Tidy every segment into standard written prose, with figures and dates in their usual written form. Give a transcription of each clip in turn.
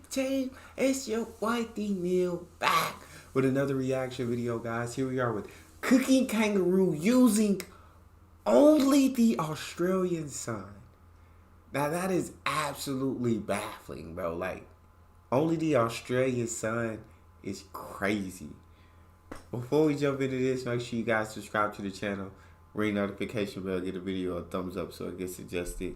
team? It's your wifey Neal back with another reaction video, guys. Here we are with cooking kangaroo using only the Australian sun. Now that is absolutely baffling, bro. Like, only the Australian sun is crazy. Before we jump into this, make sure you guys subscribe to the channel, ring notification bell, get a video a thumbs up so it gets suggested.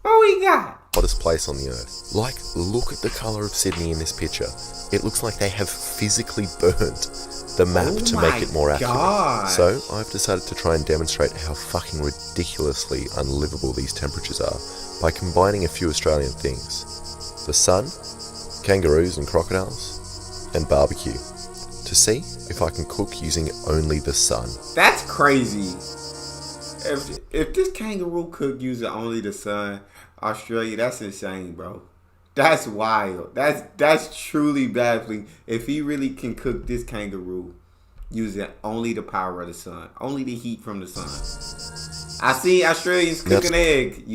What we got? Hottest place on the earth. Like, look at the colour of Sydney in this picture. It looks like they have physically burnt the map to make it more accurate. So I've decided to try and demonstrate how fucking ridiculously unlivable these temperatures are by combining a few Australian things: the sun, kangaroos and crocodiles, and barbecue, to see if I can cook using only the sun. That's crazy. If this kangaroo cook using only the sun, Australia, that's insane, bro. That's wild. That's truly baffling. If he really can cook this kangaroo using only the power of the sun, only the heat from the sun. I see Australians cook an egg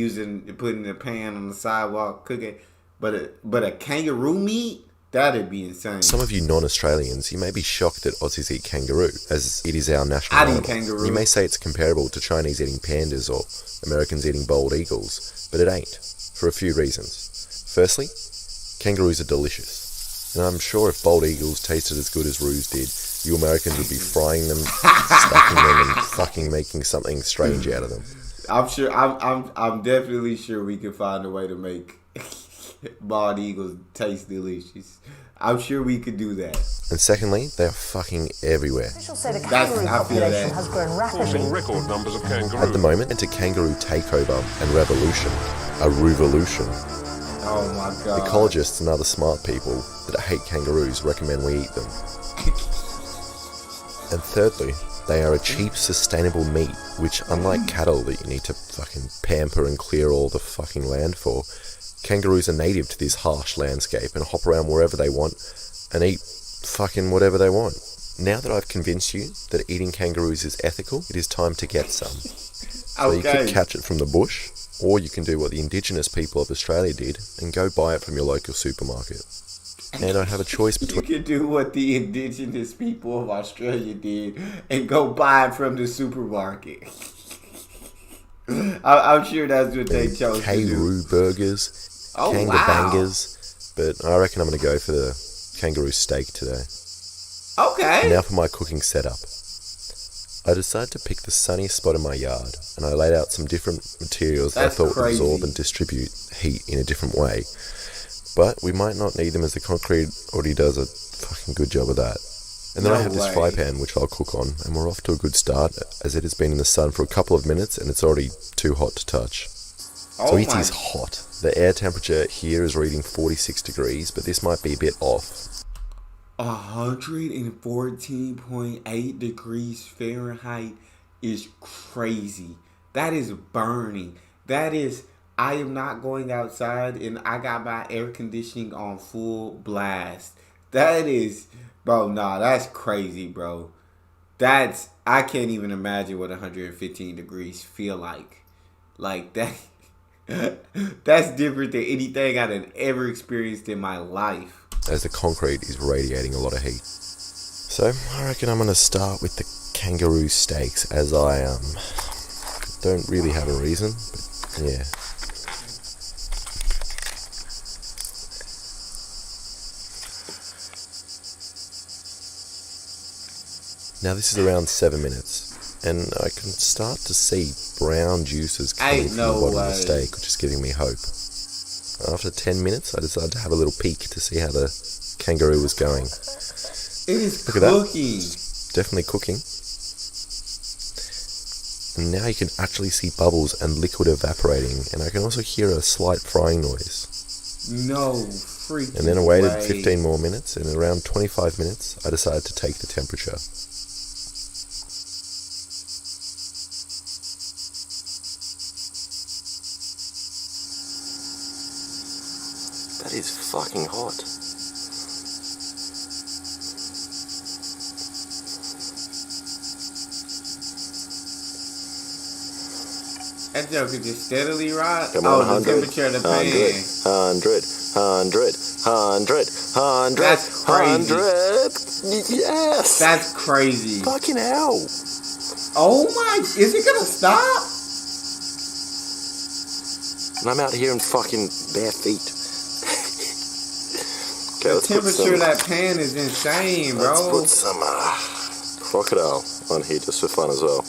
putting a pan on the sidewalk, cooking, but a kangaroo meat? That'd be insane. Some of you non-Australians, you may be shocked that Aussies eat kangaroo, as it is our national animal. I'd eat kangaroo. You may say it's comparable to Chinese eating pandas or Americans eating bald eagles, but it ain't, for a few reasons. Firstly, kangaroos are delicious, and I'm sure if bald eagles tasted as good as roos did, you Americans would be frying them, stacking them, and fucking making something strange out of them. I'm definitely sure we can find a way to make bald eagles taste delicious. I'm sure we could do that. And secondly, they are fucking everywhere. Officials say the kangaroo population has grown rapidly. Record numbers of kangaroos. At the moment, it's a kangaroo takeover and revolution. A revolution. Oh my god. Ecologists and other smart people that hate kangaroos recommend we eat them. And thirdly, they are a cheap, sustainable meat, which, unlike cattle that you need to fucking pamper and clear all the fucking land for, kangaroos are native to this harsh landscape and hop around wherever they want and eat fucking whatever they want. Now that I've convinced you that eating kangaroos is ethical, it is time to get some. So you could catch it from the bush, or you can do what the indigenous people of Australia did and go buy it from your local supermarket. And I have a choice between... You can do what the indigenous people of Australia did and go buy it from the supermarket. I'm sure that's what they chose to do. Kangaroo burgers, bangers, but I reckon I'm going to go for the kangaroo steak today. Okay. Now for my cooking setup. I decided to pick the sunniest spot in my yard, and I laid out some different materials that I thought would absorb and distribute heat in a different way. But we might not need them, as the concrete already does a fucking good job of that. And then I have this fry pan which I'll cook on, and we're off to a good start, as it has been in the sun for a couple of minutes and it's already too hot to touch. So it is hot. The air temperature here is reading 46 degrees, but this might be a bit off. 114.8 degrees Fahrenheit is crazy. That is burning. That is... I am not going outside and I got my air conditioning on full blast. That is, bro, nah, that's crazy, bro. I can't even imagine what 115 degrees feel like. Like that, that's different than anything I've ever experienced in my life. As the concrete is radiating a lot of heat. So I reckon I'm going to start with the kangaroo steaks, as I don't really have a reason, but yeah. Now this is around 7 minutes, and I can start to see brown juices coming from the bottom of the steak, which is giving me hope. After 10 minutes, I decided to have a little peek to see how the kangaroo was going. It is Look cooking. At that. Definitely cooking. And now you can actually see bubbles and liquid evaporating, and I can also hear a slight frying noise. No freaking And then I waited 15 more minutes, and around 25 minutes, I decided to take the temperature. That is fucking hot. That joke is just steadily rise. Come on, the temperature of the pan. 100. That's crazy. 100. Yes. That's crazy. Fucking hell. Oh my, is it gonna stop? And I'm out here in fucking bare feet. Okay, The temperature of that pan is insane, bro. Let's put some crocodile on here just for fun as well.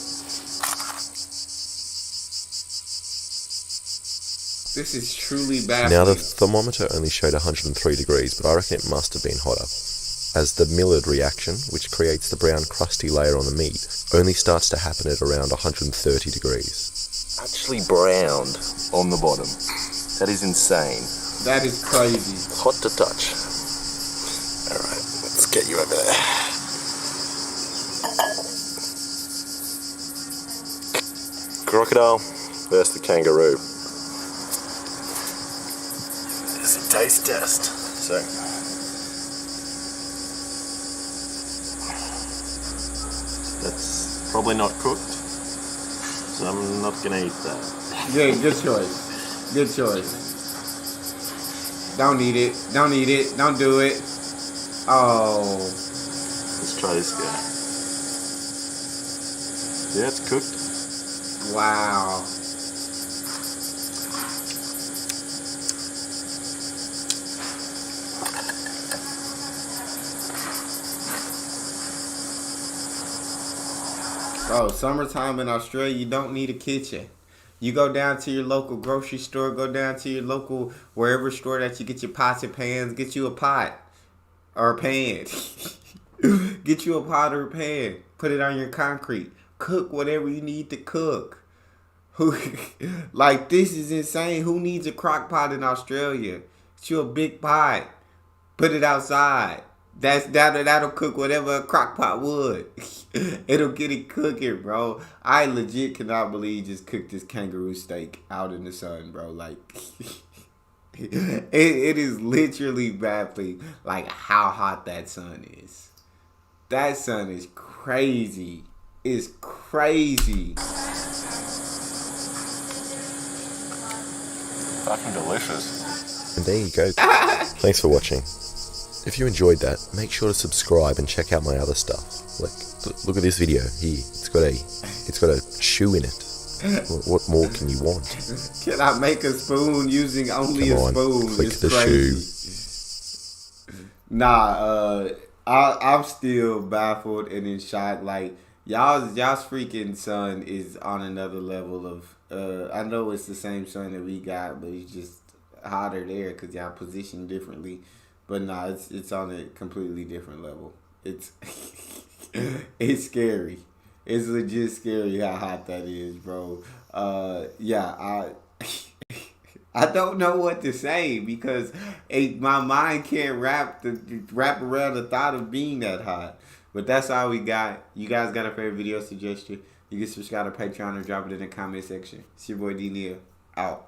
This is truly baffling. Now the thermometer only showed 103 degrees, but I reckon it must have been hotter, as the Maillard reaction, which creates the brown crusty layer on the meat, only starts to happen at around 130 degrees. Actually browned on the bottom. That is insane. That is crazy. Hot to touch. Alright, let's get you over there. Crocodile versus the kangaroo. It's a taste test. So, that's probably not cooked, so I'm not gonna eat that. Yeah, good choice. Good choice. Don't eat it. Don't eat it. Don't do it. Oh. Let's try this guy. Yeah, it's cooked. Wow. Bro, summertime in Australia, you don't need a kitchen. You go down to your local grocery store, go down to your local wherever store that you get your pots and pans, get you a pot or a pan. Get you a pot or a pan. Put it on your concrete. Cook whatever you need to cook. Like, this is insane. Who needs a crock pot in Australia? Get you a big pot. Put it outside. That'll cook whatever a crock pot would. It'll get it cooking, bro. I legit cannot believe just cooked this kangaroo steak out in the sun, bro. Like, it is literally baffling, like, how hot that sun is. That sun is crazy. It's crazy. Fucking delicious. And there you go. Thanks for watching. If you enjoyed that, make sure to subscribe and check out my other stuff. Like, look at this video here. It's got a shoe in it. What more can you want? Can I make a spoon using only Come a on, spoon? click It's the crazy. shoe. Nah, I'm still baffled and in shock. Like, y'all's freaking sun is on another level of. I know it's the same sun that we got, but it's just hotter there because y'all positioned differently. But nah, it's on a completely different level. It's it's scary. It's legit scary how hot that is, bro. Yeah, I don't know what to say because my mind can't wrap around the thought of being that hot. But that's all we got. You guys got a favorite video suggestion? You can subscribe to Patreon or drop it in the comment section. It's your boy D Neal. Out.